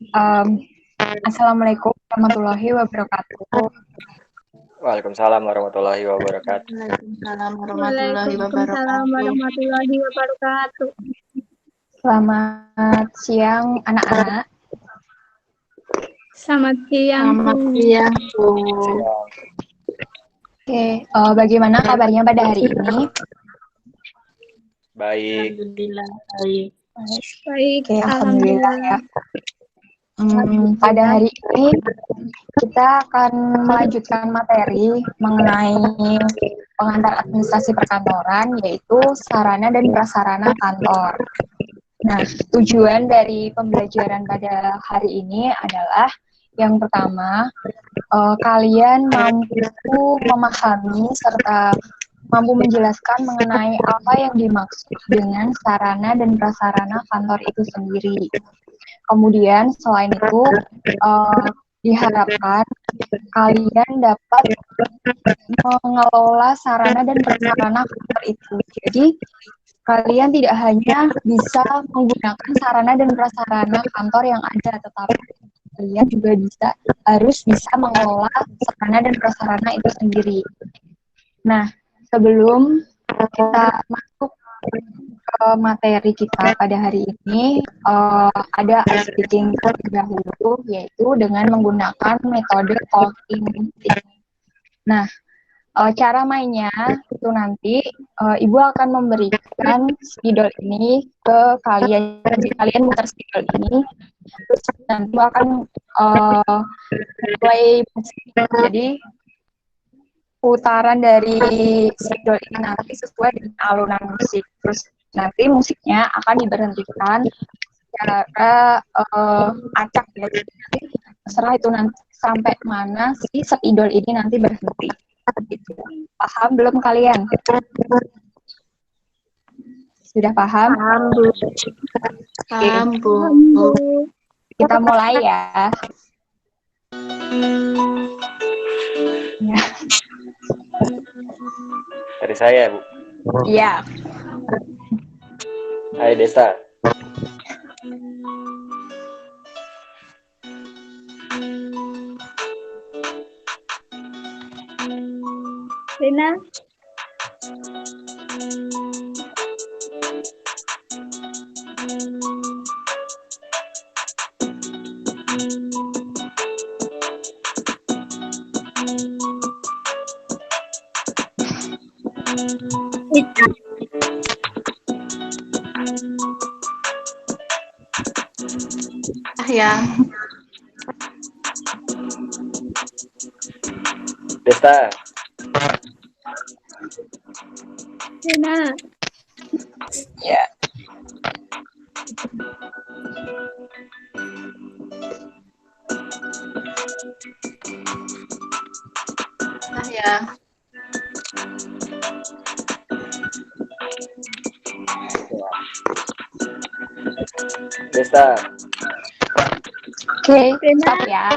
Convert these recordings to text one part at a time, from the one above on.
Um, Assalamualaikum warahmatullahi wabarakatuh. Waalaikumsalam warahmatullahi wabarakatuh. Waalaikumsalam warahmatullahi Waalaikumsalam wabarakatuh. warahmatullahi wabarakatuh. Selamat siang anak-anak. Selamat siang. Selamat siang, Bu. Siang. Oke, bagaimana kabarnya pada hari ini? Baik. Alhamdulillah baik. Baik, Oke, alhamdulillah ya. Pada hari ini kita akan melanjutkan materi mengenai pengantar administrasi perkantoran, yaitu sarana dan prasarana kantor. Nah, tujuan dari pembelajaran pada hari ini adalah yang pertama, kalian mampu memahami serta mampu menjelaskan mengenai apa yang dimaksud dengan sarana dan prasarana kantor itu sendiri. Kemudian selain itu diharapkan kalian dapat mengelola sarana dan prasarana kantor itu. Jadi kalian tidak hanya bisa menggunakan sarana dan prasarana kantor yang ada, tetapi kalian juga harus bisa mengelola sarana dan prasarana itu sendiri. Nah, sebelum kita masuk ke materi kita pada hari ini, ada ice breaking terlebih dahulu, yaitu dengan menggunakan metode talking stick. Nah, cara mainnya itu nanti Ibu akan memberikan spidol ini ke kalian. Jadi kalian muter spidol ini, terus nanti Ibu akan play musik. Jadi putaran dari spidol ini nanti sesuai dengan alunan musik. Terus nanti musiknya akan diberhentikan secara acak ya. Jadi nanti terserah itu nanti sampai mana si spidol ini nanti berhenti. Gitu. Paham belum kalian? Sudah paham? Paham, Bu. Paham, Bu. Kita mulai ya. Dari saya, Bu. Iya. Hai, Desta. Rina. Ya. Desta. Rina. Ya. Ya. Desta. Oke, stop ya.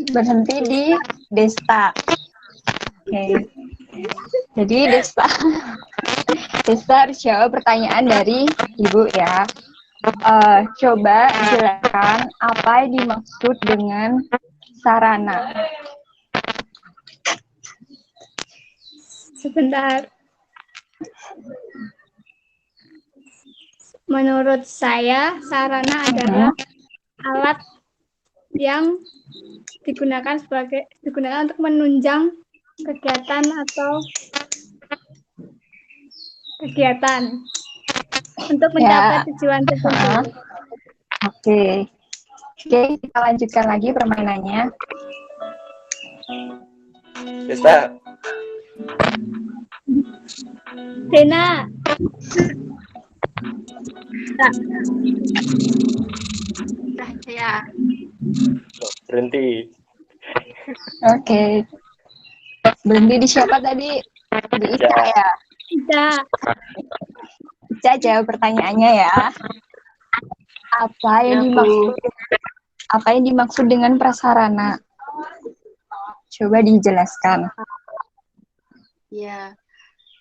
Berhenti di Desta. Oke. Jadi Desta harus jawab pertanyaan dari Ibu ya. Coba jelaskan apa yang dimaksud dengan sarana. Sebentar. Menurut saya, sarana adalah alat yang digunakan untuk menunjang kegiatan untuk mencapai tujuan tertentu. Oke, kita lanjutkan lagi permainannya. Desta. Dena. Ya. Berhenti. Oke. Berhenti di siapa tadi? Di Ica ya? Ica jawab pertanyaannya ya. Apa yang dimaksud dengan prasarana? Coba dijelaskan. Ya.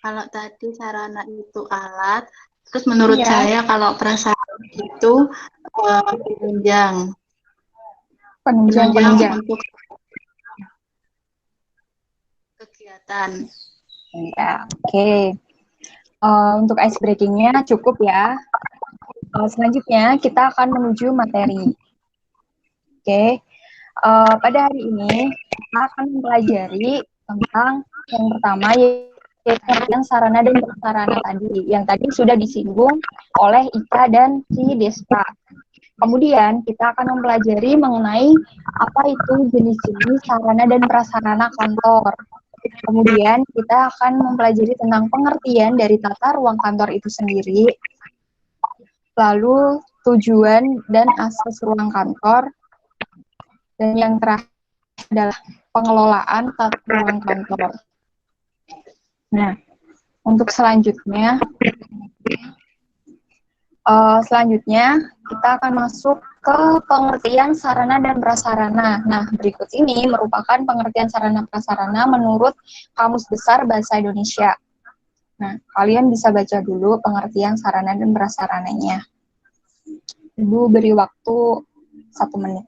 Kalau tadi sarana itu alat, terus menurut saya kalau prasarana itu penunjang Penunjang. untuk kegiatan. Ya, oke. Untuk ice breakingnya cukup ya. Selanjutnya kita akan menuju materi. Oke. Pada hari ini kita akan mempelajari tentang yang pertama yaitu pengertian sarana dan prasarana tadi. Yang tadi sudah disinggung oleh Ika dan si Desta. Kemudian kita akan mempelajari mengenai apa itu jenis-jenis sarana dan prasarana kantor. Kemudian kita akan mempelajari tentang pengertian dari tata ruang kantor itu sendiri, lalu tujuan dan asas ruang kantor, dan yang terakhir adalah pengelolaan tata ruang kantor. Nah, untuk selanjutnya kita akan masuk ke pengertian sarana dan prasarana. Nah, berikut ini merupakan pengertian sarana prasarana menurut Kamus Besar Bahasa Indonesia. Nah, kalian bisa baca dulu pengertian sarana dan prasarananya. Ibu beri waktu 1 menit.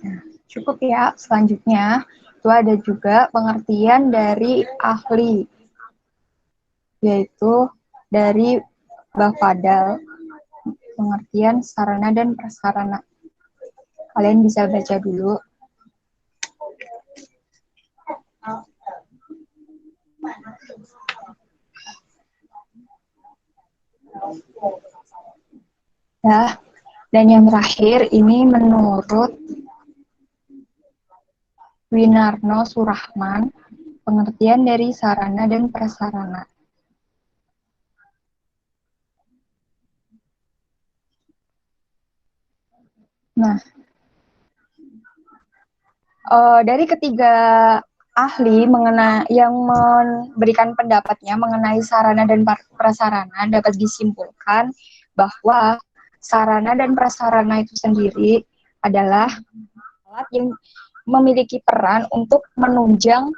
Nah, cukup ya. Selanjutnya, itu ada juga pengertian dari ahli, yaitu dari Bafadal, pengertian sarana dan prasarana. Kalian bisa baca dulu. Ya, dan yang terakhir ini menurut Winarno Surahman, pengertian dari sarana dan prasarana. Nah, dari ketiga ahli yang memberikan pendapatnya mengenai sarana dan prasarana dapat disimpulkan bahwa sarana dan prasarana itu sendiri adalah alat yang memiliki peran untuk menunjang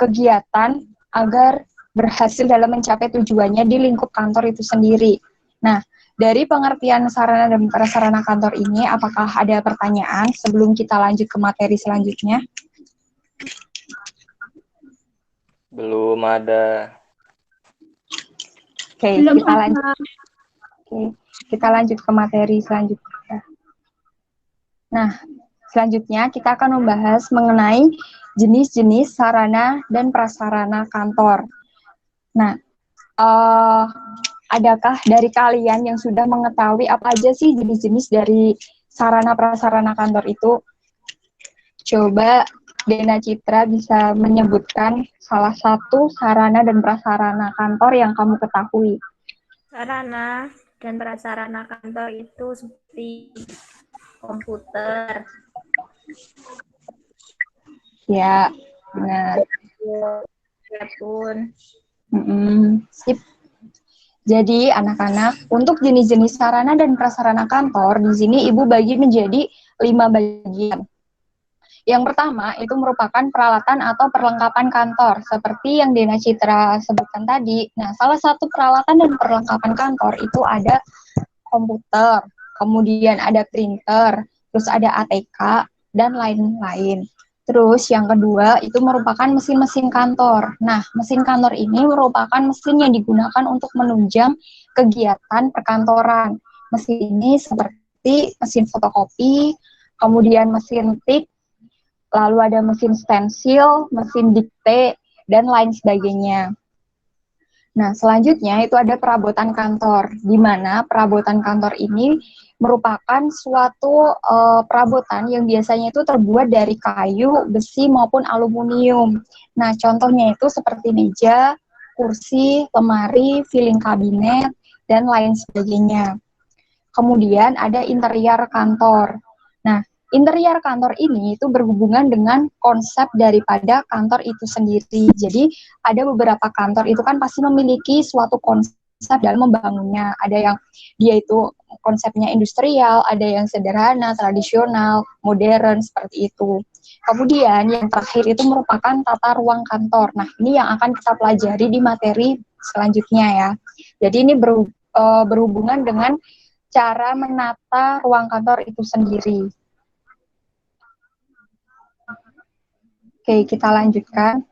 kegiatan agar berhasil dalam mencapai tujuannya di lingkup kantor itu sendiri. Nah, dari pengertian sarana dan prasarana kantor ini, apakah ada pertanyaan sebelum kita lanjut ke materi selanjutnya? Belum ada. Oke, kita lanjut ke materi selanjutnya. Nah, selanjutnya kita akan membahas mengenai jenis-jenis sarana dan prasarana kantor. Nah, adakah dari kalian yang sudah mengetahui apa aja sih jenis-jenis dari sarana prasarana kantor itu? Coba Dena Citra bisa menyebutkan salah satu sarana dan prasarana kantor yang kamu ketahui. Sarana dan prasarana kantor itu seperti komputer. Ya, benar. Telepon. Sip. Jadi anak-anak, untuk jenis-jenis sarana dan prasarana kantor, di sini Ibu bagi menjadi 5 bagian. Yang pertama, itu merupakan peralatan atau perlengkapan kantor, seperti yang Dena Citra sebutkan tadi. Nah, salah satu peralatan dan perlengkapan kantor itu ada komputer, kemudian ada printer, terus ada ATK, dan lain-lain. Terus yang kedua, itu merupakan mesin-mesin kantor. Nah, mesin kantor ini merupakan mesin yang digunakan untuk menunjang kegiatan perkantoran. Mesin ini seperti mesin fotokopi, kemudian mesin tik, lalu ada mesin stensil, mesin dikte, dan lain sebagainya. Nah, selanjutnya itu ada perabotan kantor, di mana perabotan kantor ini merupakan suatu perabotan yang biasanya itu terbuat dari kayu, besi, maupun aluminium. Nah, contohnya itu seperti meja, kursi, lemari, filing kabinet, dan lain sebagainya. Kemudian ada interior kantor. Nah, interior kantor ini itu berhubungan dengan konsep daripada kantor itu sendiri. Jadi, ada beberapa kantor itu kan pasti memiliki suatu konsep dalam membangunnya. Ada yang dia itu konsepnya industrial, ada yang sederhana, tradisional, modern, seperti itu. Kemudian yang terakhir itu merupakan tata ruang kantor. Nah, ini yang akan kita pelajari di materi selanjutnya ya. Jadi ini berhubungan dengan cara menata ruang kantor itu sendiri. Oke, kita lanjutkan.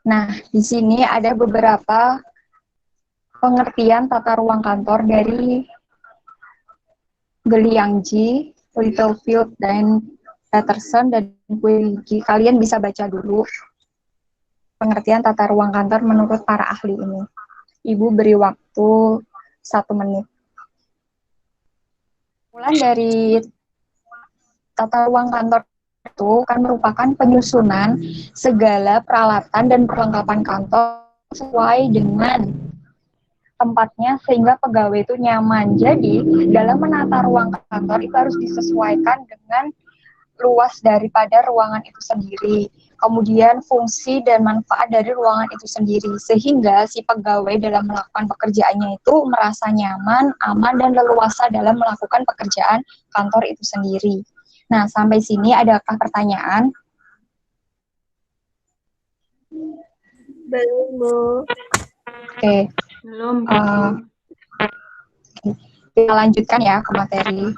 Nah, di sini ada beberapa pengertian tata ruang kantor dari Geliangji, Littlefield, dan Peterson, dan Guiligi. Kalian bisa baca dulu pengertian tata ruang kantor menurut para ahli ini. Ibu beri waktu 1 menit. Mulai dari tata ruang kantor itu kan merupakan penyusunan segala peralatan dan perlengkapan kantor sesuai dengan tempatnya sehingga pegawai itu nyaman. Jadi, dalam menata ruang kantor itu harus disesuaikan dengan luas daripada ruangan itu sendiri. Kemudian fungsi dan manfaat dari ruangan itu sendiri. Sehingga si pegawai dalam melakukan pekerjaannya itu merasa nyaman, aman, dan leluasa dalam melakukan pekerjaan kantor itu sendiri. Nah, sampai sini adakah pertanyaan? Belum, Bu. Oke. Belum. Kita lanjutkan ya ke materi.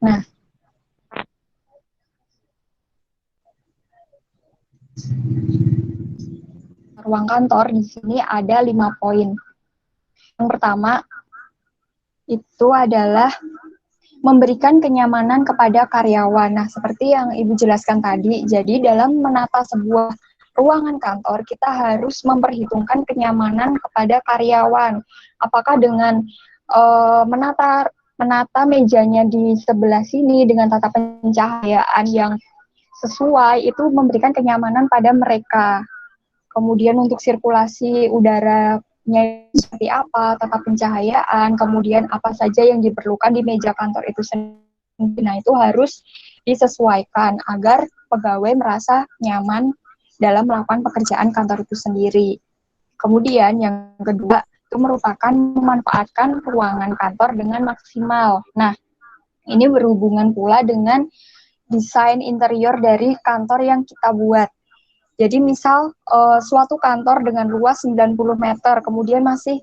Nah, ruang kantor di sini ada 5 poin. Yang pertama itu adalah memberikan kenyamanan kepada karyawan. Nah, seperti yang Ibu jelaskan tadi, jadi dalam menata sebuah ruangan kantor, kita harus memperhitungkan kenyamanan kepada karyawan. Apakah dengan menata mejanya di sebelah sini dengan tata pencahayaan yang sesuai, itu memberikan kenyamanan pada mereka. Kemudian untuk sirkulasi udaranya seperti apa, tata pencahayaan, kemudian apa saja yang diperlukan di meja kantor itu sendiri. Nah, itu harus disesuaikan agar pegawai merasa nyaman dalam melakukan pekerjaan kantor itu sendiri. Kemudian yang kedua, itu merupakan memanfaatkan ruangan kantor dengan maksimal. Nah, ini berhubungan pula dengan desain interior dari kantor yang kita buat. Jadi misal suatu kantor dengan luas 90 meter, kemudian masih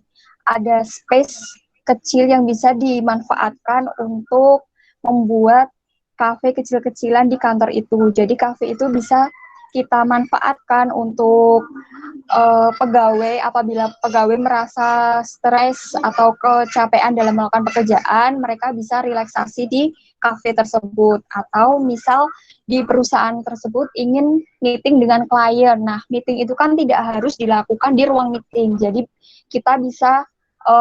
ada space kecil yang bisa dimanfaatkan untuk membuat kafe kecil-kecilan di kantor itu. Jadi kafe itu bisa kita manfaatkan untuk pegawai, apabila pegawai merasa stres atau kecapean dalam melakukan pekerjaan, mereka bisa relaksasi di kafe tersebut. Atau misal di perusahaan tersebut ingin meeting dengan klien. Nah, meeting itu kan tidak harus dilakukan di ruang meeting. Jadi kita bisa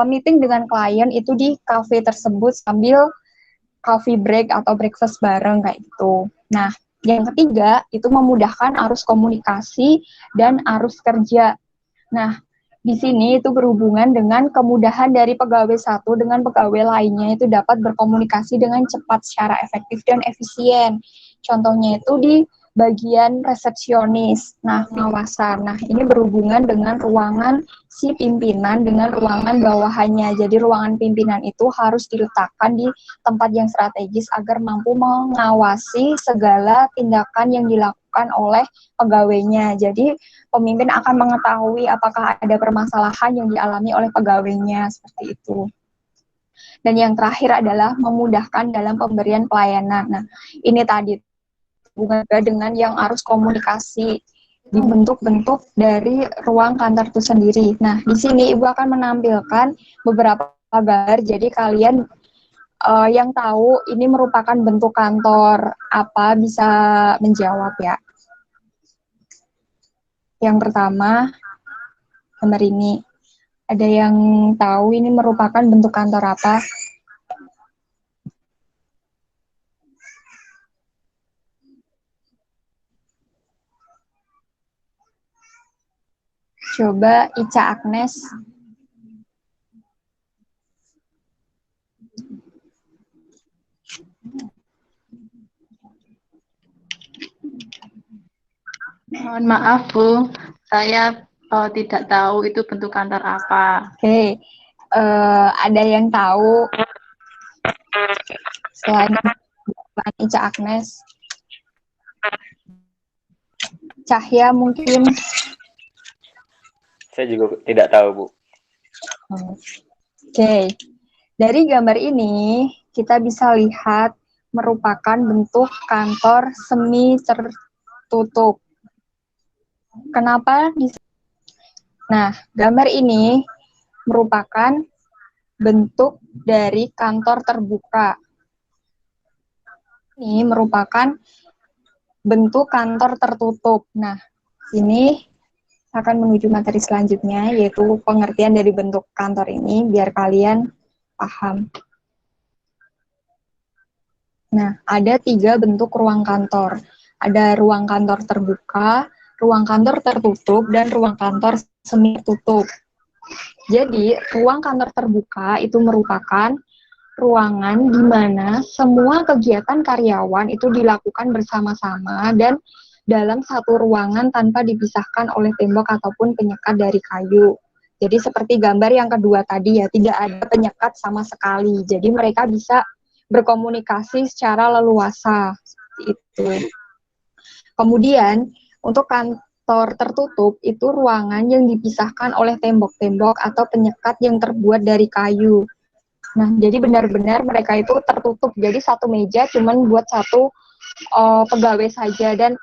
meeting dengan klien itu di kafe tersebut sambil coffee break atau breakfast bareng kayak gitu. Nah, yang ketiga itu memudahkan arus komunikasi dan arus kerja. Nah, di sini itu berhubungan dengan kemudahan dari pegawai satu dengan pegawai lainnya itu dapat berkomunikasi dengan cepat secara efektif dan efisien. Contohnya itu di bagian resepsionis, nah pengawasan. Nah, ini berhubungan dengan ruangan si pimpinan dengan ruangan bawahannya. Jadi ruangan pimpinan itu harus diletakkan di tempat yang strategis agar mampu mengawasi segala tindakan yang dilakukan oleh pegawainya. Jadi pemimpin akan mengetahui apakah ada permasalahan yang dialami oleh pegawainya, seperti itu. Dan yang terakhir adalah memudahkan dalam pemberian pelayanan. Nah, ini tadi hubungan dengan yang arus komunikasi di bentuk-bentuk dari ruang kantor itu sendiri. Nah, di sini Ibu akan menampilkan beberapa gambar. Jadi kalian yang tahu ini merupakan bentuk kantor apa bisa menjawab ya. Yang pertama, gambar ini. Ada yang tahu ini merupakan bentuk kantor apa? Coba Ica Agnes. Mohon maaf, Bu. Saya tidak tahu itu bentuk kantor apa. Oke. Ada yang tahu selain Ica Agnes? Cahya mungkin. Saya juga tidak tahu, Bu. Oke. Dari gambar ini kita bisa lihat merupakan bentuk kantor semi tertutup. Kenapa? Nah, gambar ini merupakan bentuk dari kantor terbuka. Ini merupakan bentuk kantor tertutup. Nah, sini akan menuju materi selanjutnya, yaitu pengertian dari bentuk kantor ini, biar kalian paham. Nah, ada 3 bentuk ruang kantor. Ada ruang kantor terbuka, ruang kantor tertutup, dan ruang kantor semi tertutup. Jadi, ruang kantor terbuka itu merupakan ruangan di mana semua kegiatan karyawan itu dilakukan bersama-sama dan dalam satu ruangan tanpa dipisahkan oleh tembok ataupun penyekat dari kayu. Jadi seperti gambar yang kedua tadi ya, tidak ada penyekat sama sekali. Jadi mereka bisa berkomunikasi secara leluasa. Seperti itu. Kemudian, untuk kantor tertutup, itu ruangan yang dipisahkan oleh tembok-tembok atau penyekat yang terbuat dari kayu. Nah, jadi benar-benar mereka itu tertutup. Jadi satu meja cuman buat satu pegawai saja, dan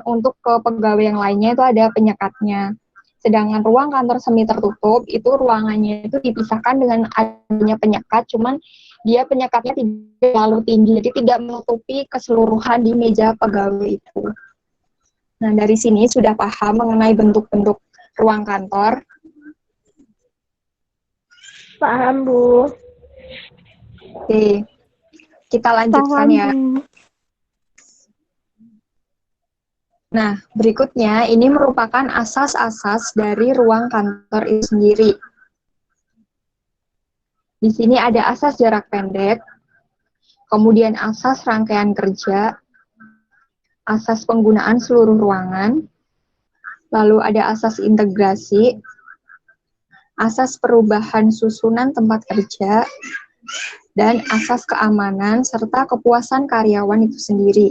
untuk ke pegawai yang lainnya itu ada penyekatnya. Sedangkan ruang kantor semi tertutup itu ruangannya itu dipisahkan dengan adanya penyekat, cuman dia penyekatnya tidak terlalu tinggi, jadi tidak menutupi keseluruhan di meja pegawai itu. Nah, dari sini sudah paham mengenai bentuk-bentuk ruang kantor? Paham, Bu. Oke, kita lanjutkan ya. Nah, berikutnya ini merupakan asas-asas dari ruang kantor itu sendiri. Di sini ada asas jarak pendek, kemudian asas rangkaian kerja, asas penggunaan seluruh ruangan, lalu ada asas integrasi, asas perubahan susunan tempat kerja, dan asas keamanan serta kepuasan karyawan itu sendiri.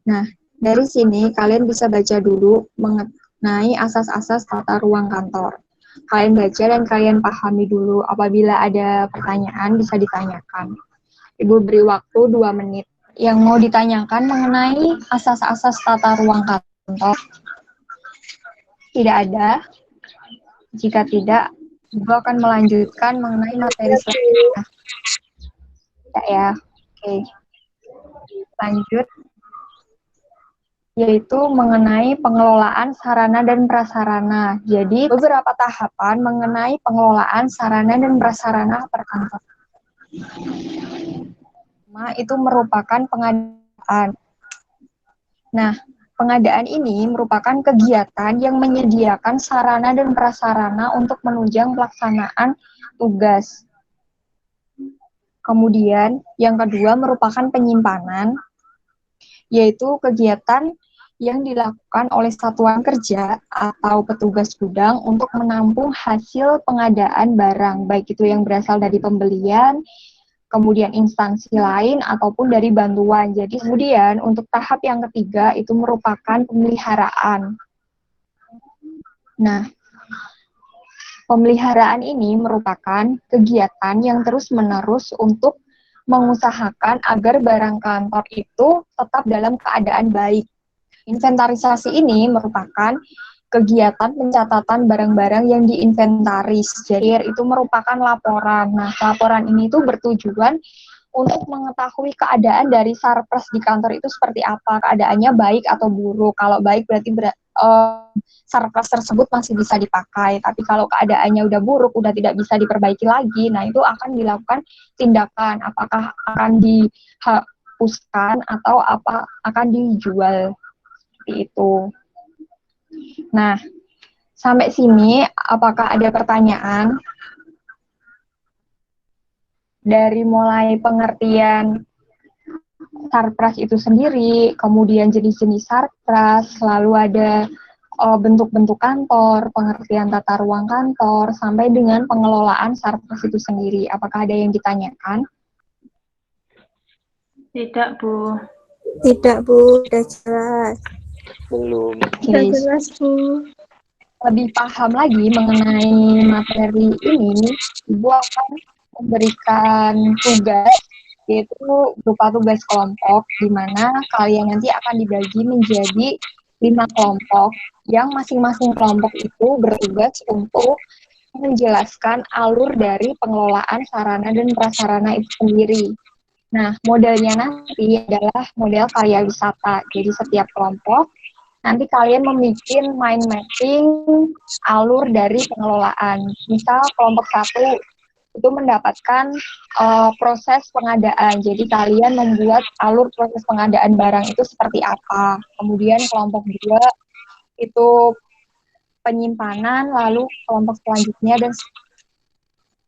Nah, dari sini kalian bisa baca dulu mengenai asas-asas tata ruang kantor. Kalian baca dan kalian pahami dulu. Apabila ada pertanyaan bisa ditanyakan. Ibu beri waktu 2 menit. Yang mau ditanyakan mengenai asas-asas tata ruang kantor? Tidak ada. Jika tidak, Ibu akan melanjutkan mengenai materi selanjutnya. Tidak ya? Oke. Lanjut. Yaitu mengenai pengelolaan sarana dan prasarana. Jadi, beberapa tahapan mengenai pengelolaan sarana dan prasarana perkantoran. Itu merupakan pengadaan. Nah, pengadaan ini merupakan kegiatan yang menyediakan sarana dan prasarana untuk menunjang pelaksanaan tugas. Kemudian, yang kedua merupakan penyimpanan, yaitu kegiatan yang dilakukan oleh satuan kerja atau petugas gudang untuk menampung hasil pengadaan barang, baik itu yang berasal dari pembelian, kemudian instansi lain, ataupun dari bantuan. Jadi kemudian untuk tahap yang ketiga itu merupakan pemeliharaan. Nah, pemeliharaan ini merupakan kegiatan yang terus-menerus untuk mengusahakan agar barang kantor itu tetap dalam keadaan baik. Inventarisasi ini merupakan kegiatan pencatatan barang-barang yang diinventaris. Jadi itu merupakan laporan. Nah, laporan ini itu bertujuan untuk mengetahui keadaan dari sarpras di kantor itu seperti apa, keadaannya baik atau buruk. Kalau baik berarti sarpras tersebut masih bisa dipakai, tapi kalau keadaannya udah buruk, udah tidak bisa diperbaiki lagi, nah itu akan dilakukan tindakan, apakah akan dihapuskan atau apa akan dijual. Itu. Nah, sampai sini apakah ada pertanyaan? Dari mulai pengertian sarpras itu sendiri, kemudian jenis-jenis sarpras, lalu ada bentuk-bentuk kantor, pengertian tata ruang kantor, sampai dengan pengelolaan sarpras itu sendiri. Apakah ada yang ditanyakan? Tidak, Bu. Tidak, Bu, sudah jelas. Belum. Sudah Oke, jelas, Bu. lebih paham lagi mengenai materi ini, Ibu akan memberikan tugas, yaitu berupa tugas kelompok, di mana kalian nanti akan dibagi menjadi 5 kelompok, yang masing-masing kelompok itu bertugas untuk menjelaskan alur dari pengelolaan sarana dan prasarana itu sendiri. Nah, modelnya nanti adalah model karya wisata. Jadi setiap kelompok nanti kalian membuat mind mapping alur dari pengelolaan. Misal kelompok 1 itu mendapatkan proses pengadaan. Jadi kalian membuat alur proses pengadaan barang itu seperti apa. Kemudian kelompok 2 itu penyimpanan, lalu kelompok selanjutnya dan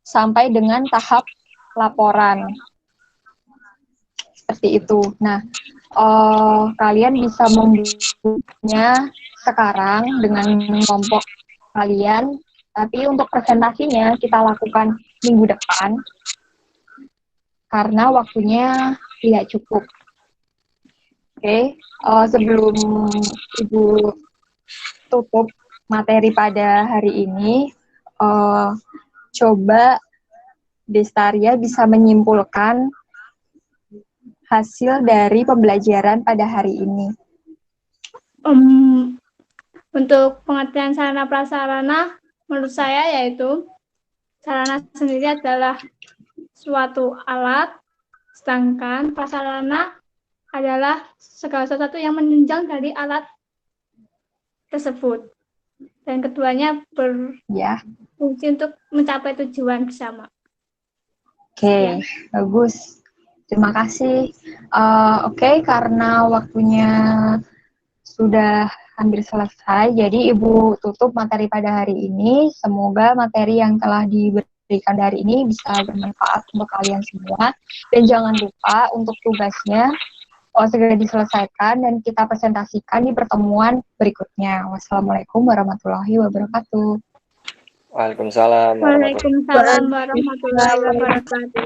sampai dengan tahap laporan. Seperti itu. Nah, kalian bisa membuatnya sekarang dengan kelompok kalian, tapi untuk presentasinya kita lakukan minggu depan karena waktunya tidak cukup. Oke, sebelum Ibu tutup materi pada hari ini, coba Destaria bisa menyimpulkan hasil dari pembelajaran pada hari ini. Untuk pengertian sarana prasarana, menurut saya yaitu sarana sendiri adalah suatu alat, sedangkan prasarana adalah segala sesuatu yang menunjang dari alat tersebut. Dan keduanya berfungsi untuk mencapai tujuan bersama. Oke, bagus. Terima kasih. Oke, karena waktunya sudah hampir selesai, jadi Ibu tutup materi pada hari ini. Semoga materi yang telah diberikan dari ini bisa bermanfaat untuk kalian semua. Dan jangan lupa untuk tugasnya segera diselesaikan dan kita presentasikan di pertemuan berikutnya. Wassalamualaikum warahmatullahi wabarakatuh. Waalaikumsalam warahmatullahi wabarakatuh. Waalaikumsalam warahmatullahi wabarakatuh.